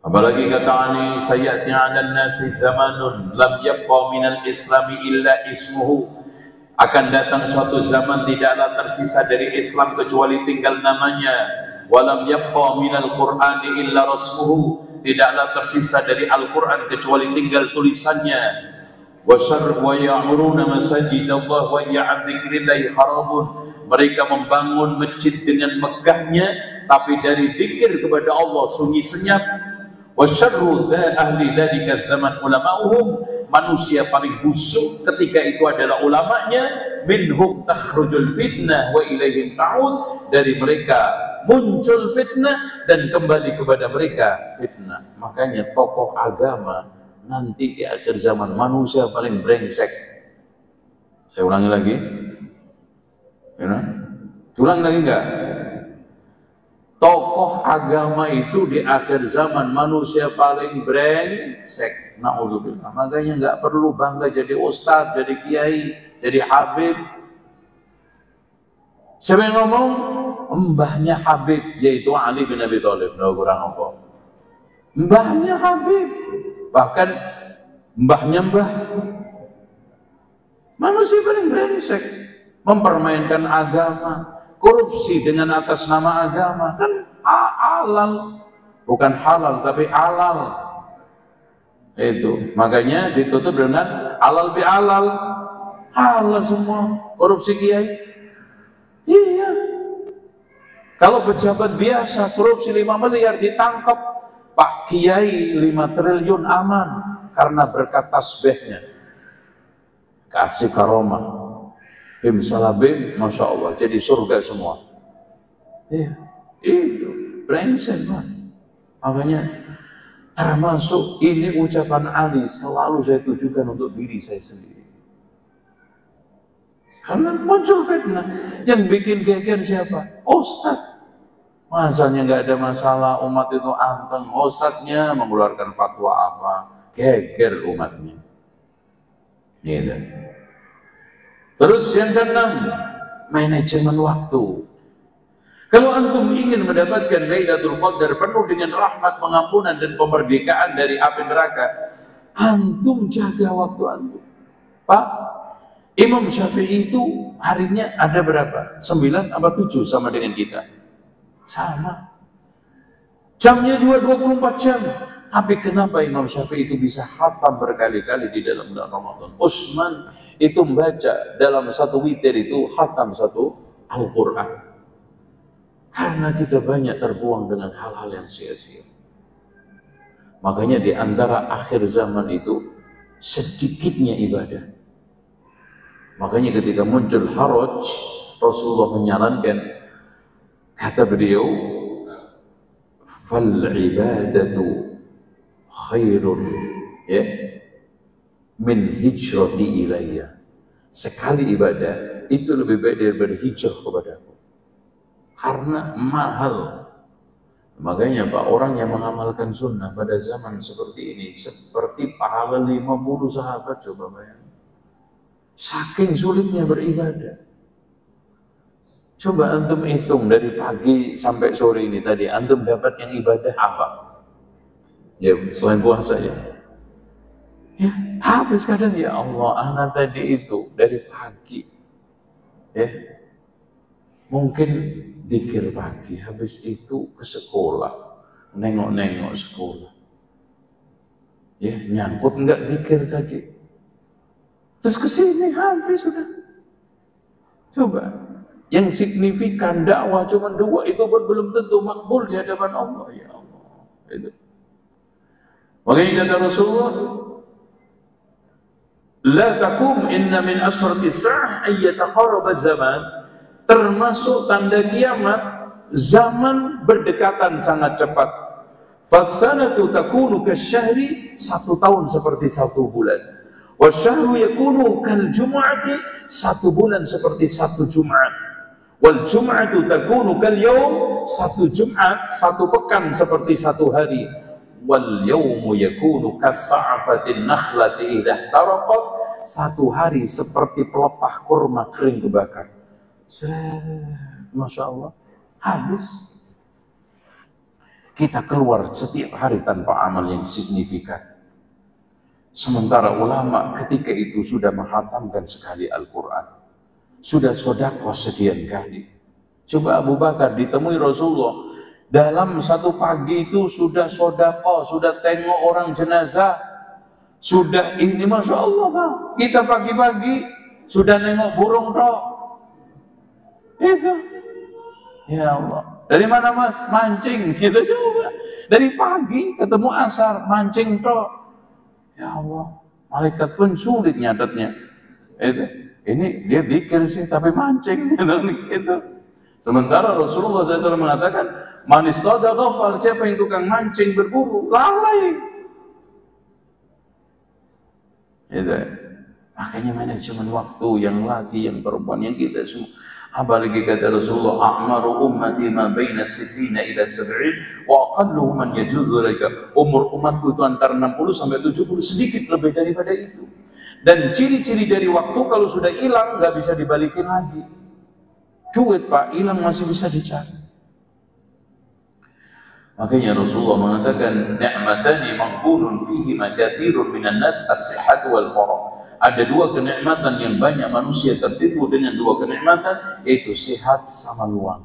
Apalagi kata ani, sayati 'alan nasi zamanun lam yabqa minal islami illa ismuhu. Akan datang suatu zaman tidaklah tersisa dari Islam kecuali tinggal namanya. Walam yabqa minal qur'ani illa rasmuhu. Tidaklah tersisa dari Al-Quran kecuali tinggal tulisannya. Wa ya'muruna masajidallah wa ya'an dzikrillahi kharabun. Mereka membangun masjid dengan megahnya, tapi dari zikir kepada Allah sunyi senyap. Wa syarru ahli dzalika zaman ulama'uhum. Manusia paling busuk ketika itu adalah ulamanya. Minhum takhrujul fitnah wa ilaihim ta'ud. Dari mereka muncul fitnah dan kembali kepada mereka fitnah. Makanya tokoh agama nanti di akhir zaman manusia paling brengsek. Saya ulangi lagi. Ulangi lagi enggak? Tokoh agama itu di akhir zaman manusia paling brengsek. Na'udzubillah. Makanya nggak perlu bangga jadi ustadz, jadi kiai, jadi habib. Siapa yang ngomong? Mbahnya Habib, yaitu Ali bin Abi Thalib. Nggak kurang apa? Mbahnya Habib, bahkan mbahnya mbah. Manusia paling brengsek, mempermainkan agama. Korupsi dengan atas nama agama kan halal, bukan halal tapi halal. Itu makanya ditutup dengan halal bi halal, halal semua. Korupsi kiai, iya. Kalau pejabat biasa korupsi 5 miliar ditangkap, Pak Kiai 5 triliun aman karena berkat tasbihnya. Kasih karomah. Bim salah bim, Masya Allah, jadi surga semua. Iya, itu brengsek, Pak. Makanya termasuk ini ucapan Ali selalu saya tujukan untuk diri saya sendiri. Karena muncul fitnah. Yang bikin geger siapa? Ustadz. Masanya nggak ada masalah, umat itu anteng. Ustadznya mengeluarkan fatwa apa? Geger umatnya. Gitu. Terus yang keenam, manajemen waktu. Kalau antum ingin mendapatkan Lailatul Qadar penuh dengan rahmat, pengampunan dan kemerdekaan dari api neraka, antum jaga waktu antum. Pak, Imam Syafi'i itu harinya ada berapa? 9 apa 7 sama dengan kita? Sama. Jamnya 24 jam. Tapi kenapa Imam Syafi'i itu bisa khatam berkali-kali di dalam bulan Ramadan? Utsman itu membaca dalam satu witir itu khatam satu Al-Quran. Karena kita banyak terbuang dengan hal-hal yang sia-sia. Makanya di antara akhir zaman itu sedikitnya ibadah. Makanya ketika muncul haraj, Rasulullah menyarankan, kata beliau, fal ibadatu khairun ya min hijrati ilayya. Sekali ibadah itu lebih baik daripada hijrah kepadaku, karena mahal. Makanya Pak, orang yang mengamalkan sunnah pada zaman seperti ini seperti pahala 50 sahabat. Coba bayangkan, saking sulitnya beribadah. Coba antum hitung dari pagi sampai sore ini tadi, antum dapat yang ibadah apa? Ya, selain puasa ya. Ya, habis kadang ya Allah, anak tadi itu dari pagi. Ya. Mungkin dikir pagi, habis itu ke sekolah, nengok-nengok sekolah. Ya, nyangkut enggak dikir tadi. Terus ke sini habis sudah. Coba. Yang signifikan dakwah cuma 2 itu pun belum tentu makbul di hadapan Allah. Ya Allah. Itu. Makanya kata Rasulullah, la takum inna min asyrati sa'ah ay yataqarraba zaman. Termasuk tanda kiamat, zaman berdekatan sangat cepat. Fasanatu takunu kasyahri, 1 tahun seperti 1 bulan. Wasyahru yakunu kal jum'ati, 1 bulan seperti 1 Jumat. Wal jum'atu takunu kal yaum, 1 Jumat, 1 pekan seperti 1 hari. Wal yaumu yakunu kas'afatin nakhlati idha taraqat, 1 hari seperti pelepah kurma kering kebakar. Masya Allah, habis. Kita keluar setiap hari tanpa amal yang signifikan. Sementara ulama ketika itu sudah menghatamkan sekali Al-Quran, sudah sedekah sekian kali. Coba Abu Bakar ditemui Rasulullah dalam 1 pagi itu sudah sedekah, sudah tengok orang jenazah, sudah ini, Masya Allah Pak. Kita pagi-pagi sudah nengok burung tok. Itu, ya Allah. Dari mana Mas? Mancing. Kita coba. Dari pagi ketemu asar, mancing tok. Ya Allah, malaikat pun sulit nyatetnya. Itu. Ini dia zikir sih, tapi mancing. Itu. Sementara Rasulullah SAW mengatakan, man istada ghafal, siapa yang tukang mancing berburu, lalai. Itu. Makanya manajemen waktu yang lagi, yang perempuan, yang kita semua. Apalagi kata Rasulullah, a'maru ummati ma baina 60 ila 70 wa aqalluhum man yajuzu laka. Umur umatku itu antara 60 sampai 70, sedikit lebih daripada itu. Dan ciri-ciri dari waktu kalau sudah hilang nggak bisa dibalikin lagi. Duit Pak, hilang masih bisa dicari. Makanya Rasulullah mengatakan, ni'matani maghbunun fihi ma katsirun minan nas as-sihhatu wal faragh. Ada 2 kenikmatan yang banyak manusia tertipu dengan 2 kenikmatan, yaitu sehat sama luang.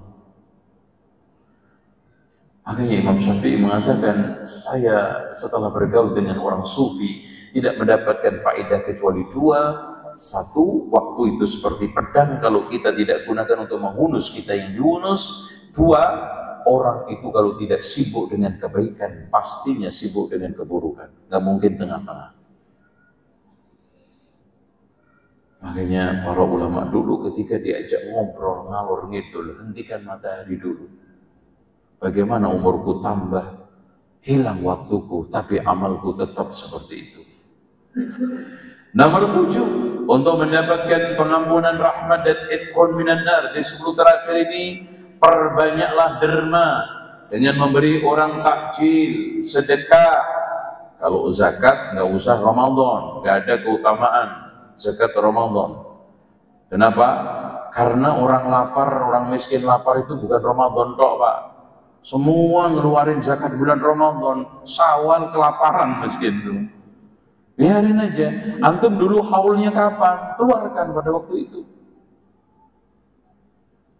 Makanya Imam Syafi'i mengatakan, saya setelah bergaul dengan orang sufi tidak mendapatkan faedah kecuali 2. 1, waktu itu seperti pedang, kalau kita tidak gunakan untuk menghunus, kita yang dihunus. 2, orang itu kalau tidak sibuk dengan kebaikan, pastinya sibuk dengan keburukan. Gak mungkin tengah-tengah. Makanya para ulama dulu ketika diajak ngobrol ngalor ngidul, hentikan matahari dulu. Bagaimana umurku tambah, hilang waktuku, tapi amalku tetap seperti itu. Nomor 7, untuk mendapatkan pengampunan rahmat dan itqun minan nar, di 10 terakhir ini perbanyaklah derma dengan memberi orang takjil, sedekah. Kalau zakat nggak usah Ramadan, nggak ada keutamaan zakat Ramadan. Kenapa? Karena orang lapar, orang miskin lapar itu bukan Ramadan tok Pak. Semua ngeluarin zakat bulan Ramadan, Syawal kelaparan miskin itu. Biarin aja. Antum dulu haulnya kapan? Keluarkan pada waktu itu.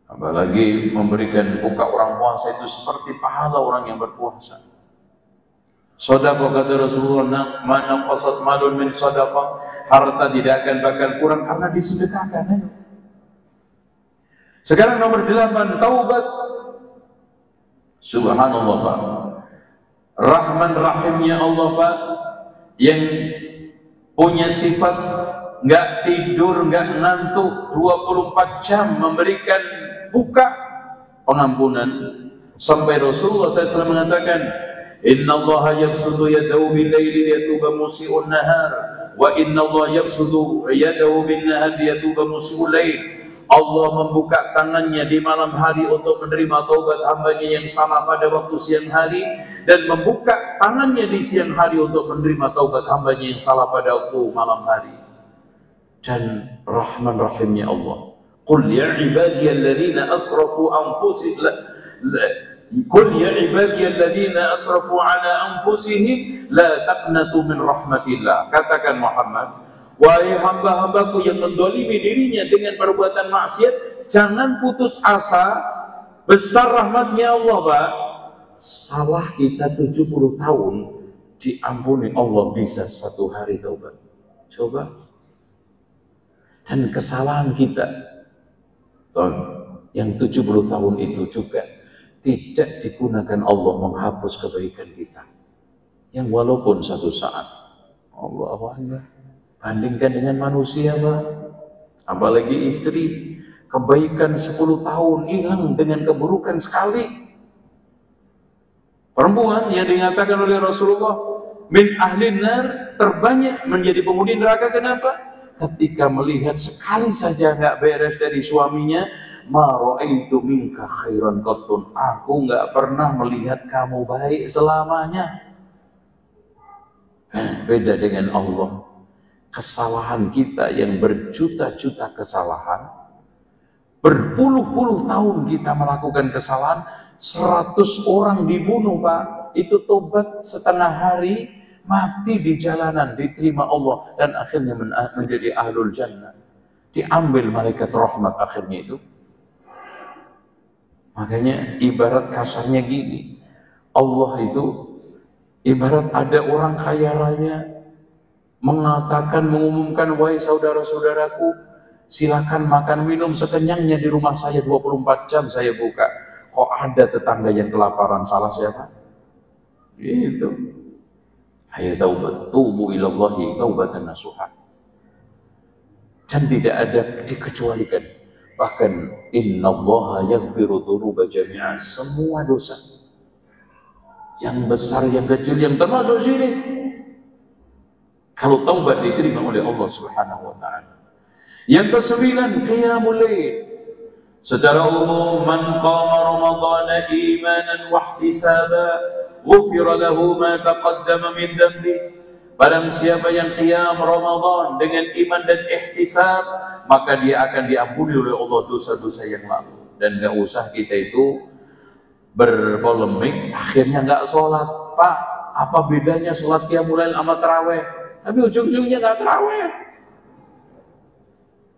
Apalagi memberikan buka orang puasa itu seperti pahala orang yang berpuasa. Sedekah kata Rasulullah, mana qasat malun min sedekah, harta tidak akan bakal kurang karena disedekahkan. Ayo. Sekarang nomor 8, taubat. Subhanallah Pak. Rahman Rahimnya Allah Pak, yang punya sifat nggak tidur, nggak ngantuk, 24 jam memberikan buka pengampunan. Sampai Rasulullah SAW mengatakan, Inna Allah yabsutu yadahu bil-laili liyatuba musi'un nahar, wa inna Allah yabsutu yadahu bin-nahar liyatuba musi'ul lail. Allah membuka tangannya di malam hari untuk menerima taubat hambanya yang salah pada waktu siang hari, dan membuka tangannya di siang hari untuk menerima taubat hambanya yang salah pada waktu malam hari. Dan Rahman Rahimnya Allah, Qul ya ibadiyalladzina asrafu anfusihim Qul ya ibadiyalladzina asrafu ala anfusihim la taqnatu min rahmatillah. Katakan Muhammad, wahai hamba-hambaku yang mendolimi dirinya dengan perbuatan maksiat, jangan putus asa, besar rahmatnya Allah Pak. Salah kita 70 tahun, diampuni Allah bisa 1 hari taubat. Coba. Dan kesalahan kita yang 70 tahun itu juga tidak digunakan Allah menghapus kebaikan kita. Yang walaupun satu saat Allah bandingkan dengan manusia, Pak, apalagi istri, kebaikan 10 tahun hilang dengan keburukan sekali. Perempuan yang dikatakan oleh Rasulullah min ahlin nar, terbanyak menjadi penghuni neraka. Kenapa? Ketika melihat sekali saja nggak beres dari suaminya, ma ra'aitu minka khairan qattun, aku nggak pernah melihat kamu baik selamanya. Beda dengan Allah. Kesalahan kita yang berjuta-juta kesalahan, berpuluh-puluh tahun kita melakukan kesalahan, 100 orang dibunuh, Pak, itu tobat setengah hari, mati di jalanan, diterima Allah, dan akhirnya menjadi ahlul jannah, diambil malaikat rahmat akhirnya itu. Makanya ibarat kasarnya gini, Allah itu ibarat ada orang kaya raya mengatakan, mengumumkan, wahai saudara-saudaraku, silakan makan minum sekenyangnya di rumah saya, 24 jam saya buka. Kok ada tetangga yang kelaparan, salah siapa? Gitu. Ayo taubat, tubu ilallahi taubatan nasuha. Dan tidak ada dikecualikan. Bahkan innallaha yaghfiru dzunuba jami'a, semua dosa, yang besar, yang kecil, yang termasuk syirik, kalau taubat diterima oleh Allah Subhanahu wa taala. Yang ke-9, qiyamul lail. Secara umum, man qama ramadhana imanan wa ihtisaban ghufira lahu ma taqaddama min dhanbi. Barang siapa yang qiyam Ramadan dengan iman dan ihtisab, maka dia akan diampuni oleh Allah dosa-dosa yang lalu. Dan nggak usah kita itu berpolemik, akhirnya nggak sholat. Pak, apa bedanya sholat qiyamul lail sama taraweh? Tapi ujung-ujungnya nggak taraweh.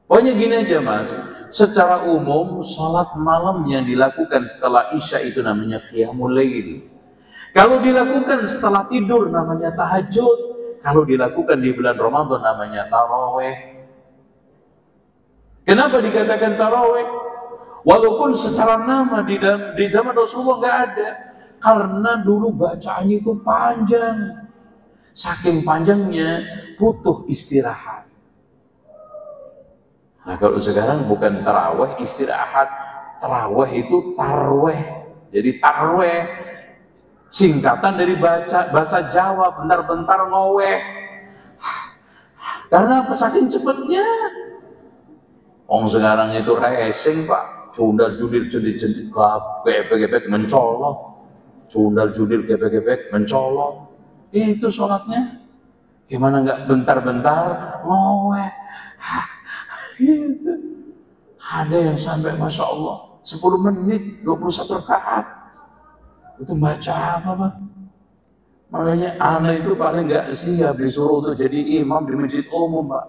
Pokoknya gini aja, Mas, secara umum sholat malam yang dilakukan setelah Isya itu namanya qiyamul lail. Kalau dilakukan setelah tidur namanya tahajud. Kalau dilakukan di bulan Ramadan namanya taraweh. Kenapa dikatakan taraweh? Walaupun secara nama di zaman Rasulullah nggak ada, karena dulu bacaannya itu panjang. Saking panjangnya butuh istirahat. Nah, kalau sekarang bukan taraweh istirahat, taraweh itu tarweh. Jadi tarweh singkatan dari bahasa Jawa, bentar-bentar ngoweh. Karena apa? Saking cepatnya. Sekarang itu racing, Pak. Cundal judil jendit gepek mencolok. Cundal judil gepek mencolok. Itu sholatnya. Gimana nggak bentar-bentar ngoweh? Gitu. Ada yang sampai Masya Allah 10 menit 21 rakaat. Itu baca apa, Pak? Makanya anak itu paling nggak siap disuruh untuk jadi imam di masjid umum, Pak.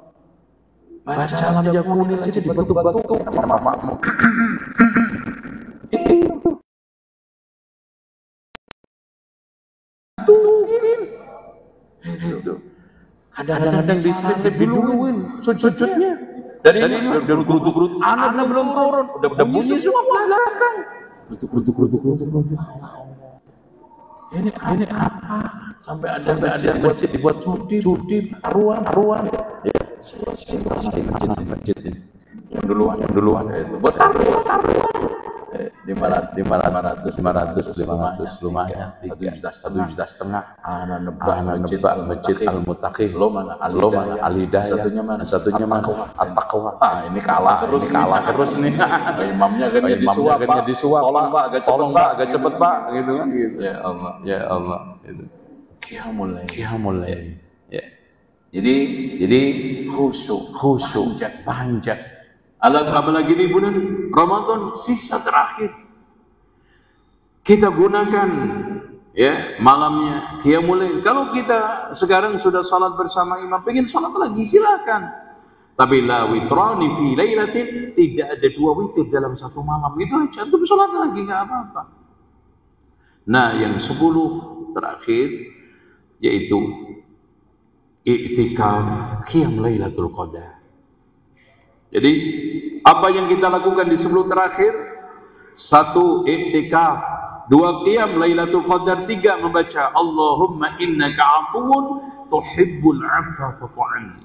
Baca alam jakunil aja di batu-batu sama mamamu. Itu. Itu. Kadang-kadang di sana diduluin sujudnya. Dari ini udah geruduk-geruduk, anak belum turun, udah bunyi semua belakang. Geruduk. Ini apa? Sampai ada masjid dibuat judi, taruhan. Ya, masjid ini. Yang duluan itu buat taruhan. Di mana 500 lumayan, 1,5 juta. Anak masjid Al-Muttaqin, lo mana Al-Hidayah, satunya mana At-Taqwa. Ini kalah terus nih. Imamnya kan disuap, tolong Pak, agak cepet Pak, gitu kan gitu. Ya Allah itu. Qiyamul lail. Ya. Jadi khusyuk, panjang. Apalagi di bulan Ramadan sisa terakhir, kita gunakan ya malamnya qiyamul lail. Kalau kita sekarang sudah salat bersama imam, pengen salat lagi silakan. Tapi la witrani fi lailatin, tidak ada 2 witir dalam satu malam. Itu aja, antum salat lagi nggak apa-apa. Nah, yang 10 terakhir yaitu i'tikaf qiyam lailatul qadar. Jadi apa yang kita lakukan di 10 terakhir? 1. I'tikaf, 2. qiyam Lailatul Qadar, 3. membaca Allahumma innaka afuwun tuhibbul afwa fa'fu anni.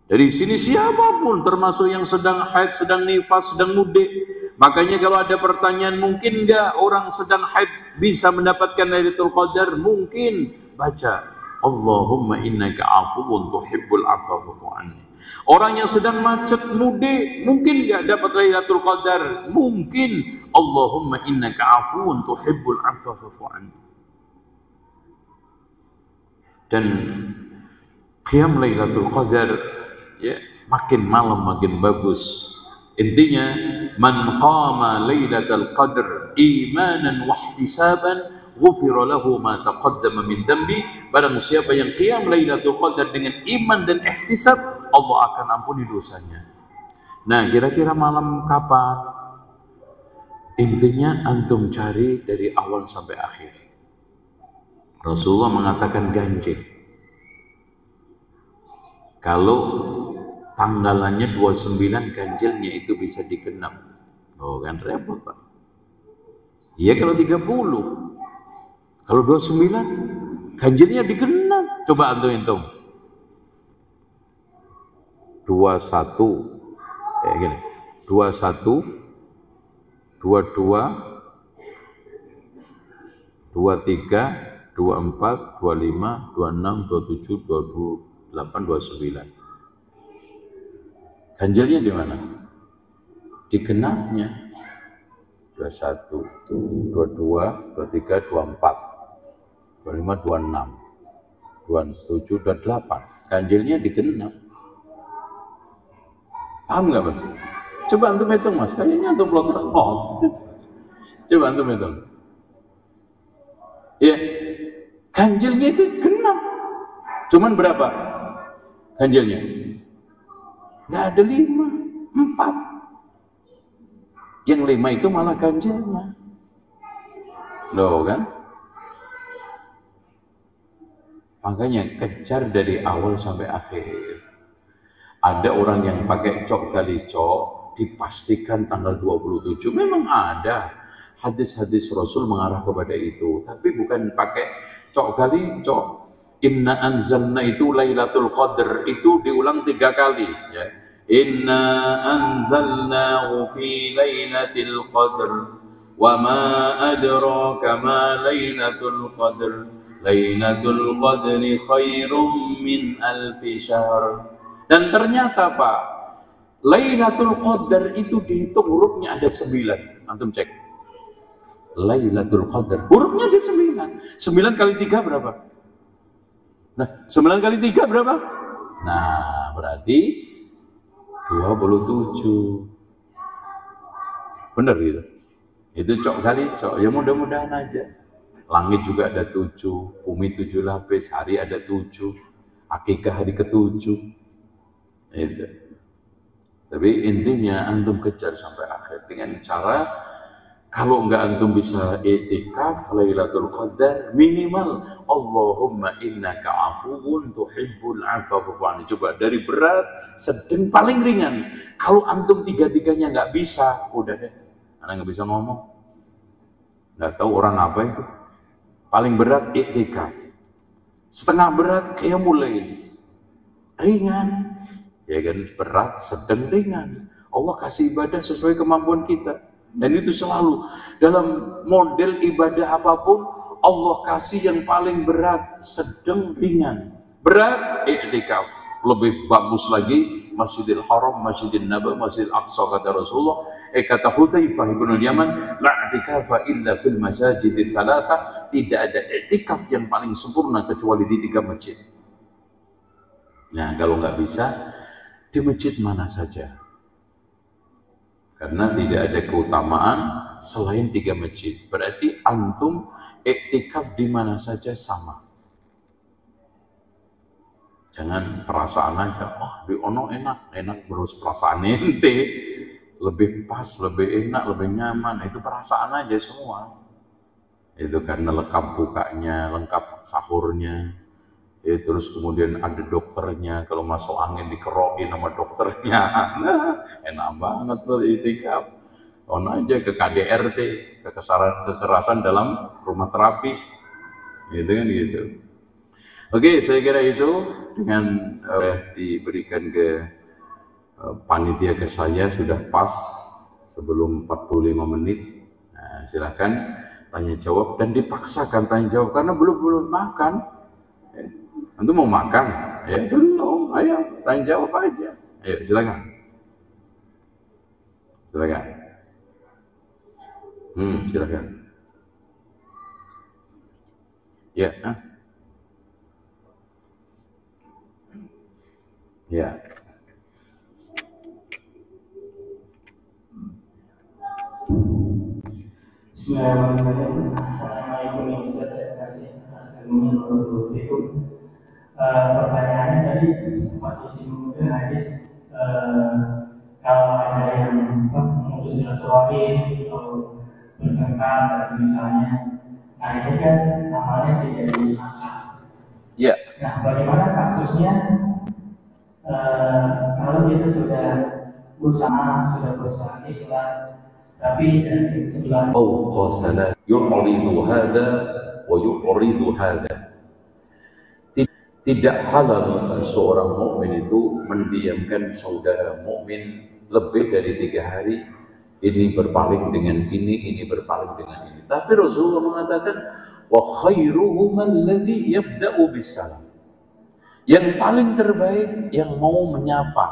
Dari sini siapapun, termasuk yang sedang haid, sedang nifas, sedang mudik. Makanya kalau ada pertanyaan, mungkin nggak orang sedang haid bisa mendapatkan Lailatul Qadar? Mungkin. Baca Allahumma innaka afuwun tuhibbul afwa fa'fu anni. Orang yang sedang macet mudik, mungkin nggak dapat Lailatul Qadar? Mungkin. Allahumma innaka afuwun tuhibbul afwa fa'fu anni. Dan qiyam Lailatul Qadar, ya, makin malam makin bagus. Intinya, man qama Lailatul Qadar imanan wa ihtisaban ghufira lahu ma taqaddama min dambi. Barang siapa yang qiyam Lailatul Qadar dengan iman dan ihtisab, Allah akan ampuni dosanya. Nah, kira-kira malam kapan? Intinya antum cari dari awal sampai akhir. Rasulullah mengatakan ganjil. Kalau tanggalannya 29, ganjilnya itu bisa digenap. Oh kan repot, Pak. Iya kalau 30. Kalau 29, ganjilnya digenap. Coba antum hitung. 21. Ya gini. 21, 22, 23, 24, 25, 26, 27, 28, 29. Ganjilnya di mana? Di genapnya. 21, 22, 23, 24, 25, 26, 27, 28. Ganjilnya di genap. Paham nggak, Mas? Coba antum hitung, Mas. Kayaknya antum plot-plot. Coba antum hitung. Ya, ganjilnya itu genap. Cuman berapa ganjilnya? Nggak ada 5, 4. Yang 5 itu malah ganjilnya. Loh kan? Makanya kejar dari awal sampai akhir. Ada orang yang pakai cok kali cok, dipastikan tanggal 27. Memang ada hadis-hadis Rasul mengarah kepada itu, tapi bukan pakai cok kali cok. Inna anzalna itu Lailatul Qadar itu diulang 3 kali, ya. Inna anzalnahu fi Lailatul Qadar wa ma adraka ma Lailatul Qadar. Lailatul Qadri khairum min alfi syahr. Dan ternyata, Pak, Lailatul Qadar itu dihitung hurufnya ada 9. Antum cek. Lailatul Qadar hurufnya ada 9. 9 kali 3 berapa? Nah, 9 kali 3 berapa? Nah, berarti 27. Benar gitu. Itu cok kali cok. Ya mudah-mudahan aja. Langit juga ada 7, bumi 7 lapis, hari ada 7, akikah hari ke-7. Itu. Tapi intinya antum kejar sampai akhir dengan cara, kalau enggak antum bisa i'tikaf Lailatul Qadar, minimal Allahumma innaka afuwun tuhibbul afwa fa'fu anni. Coba dari berat, sedang, paling ringan. Kalau antum tiga-tiganya nggak bisa, udah deh, anak nggak bisa ngomong, nggak tahu orang apa itu. Paling berat i'tikaf, setengah berat qiyamul lail, ringan, ya kan, berat, sedang, ringan. Allah kasih ibadah sesuai kemampuan kita. Dan itu selalu dalam model ibadah apapun, Allah kasih yang paling berat, sedang, ringan. Berat, i'tikaf. Lebih bagus lagi Masjidil Haram, Masjidil Nabawi, Masjidil Aqsa, kata Rasulullah. Kata Hudzaifah ibn al-Yaman, la i'tikafa illa fil masajidil thalatha. Tidak ada i'tikaf yang paling sempurna kecuali di 3 masjid. Nah, kalau nggak bisa, di masjid mana saja. Karena tidak ada keutamaan selain 3 masjid. Berarti antum iktikaf di mana saja sama. Jangan perasaan aja, oh di ono enak terus perasaan ente. Lebih pas, lebih enak, lebih nyaman. Itu perasaan aja semua. Itu karena lengkap bukanya, lengkap sahurnya. Terus kemudian ada dokternya, kalau masuk angin dikerokin sama dokternya. Nah, enak banget tuh itikaf. Ono aja ke KDRT, kekerasan dalam rumah terapi, gitu kan gitu. Oke, saya kira itu dengan diberikan ke panitia ke saya sudah pas sebelum 45 menit. Nah, silahkan tanya jawab dan dipaksakan tanya jawab karena belum makan. Antum mau makan? Ya belum, ayo tanya jawab aja. Ayo silakan. Silakan. Silakan. Ya. Ya. Bismillahirrahmanirrahim. Assalamualaikum warahmatullahi wabarakatuh. Pertanyaannya tadi sempat disinggung ke hadis kalau ada yang memutus silaturahim atau bertengkar dan semisalnya. Nah ini kan namanya tidak diangkat. Ya. Nah bagaimana kasusnya kalau kita sudah berusaha Islam tapi dari sebelah qasala yu'ridu hadha wa yu'ridu hadha. Tidak halal seorang mukmin itu mendiamkan saudara mukmin lebih dari 3 hari. Ini berpaling dengan ini berpaling dengan ini. Tapi Rasulullah mengatakan wa khairuhum alladhi yabda'u bisalam. Yang paling terbaik yang mau menyapa.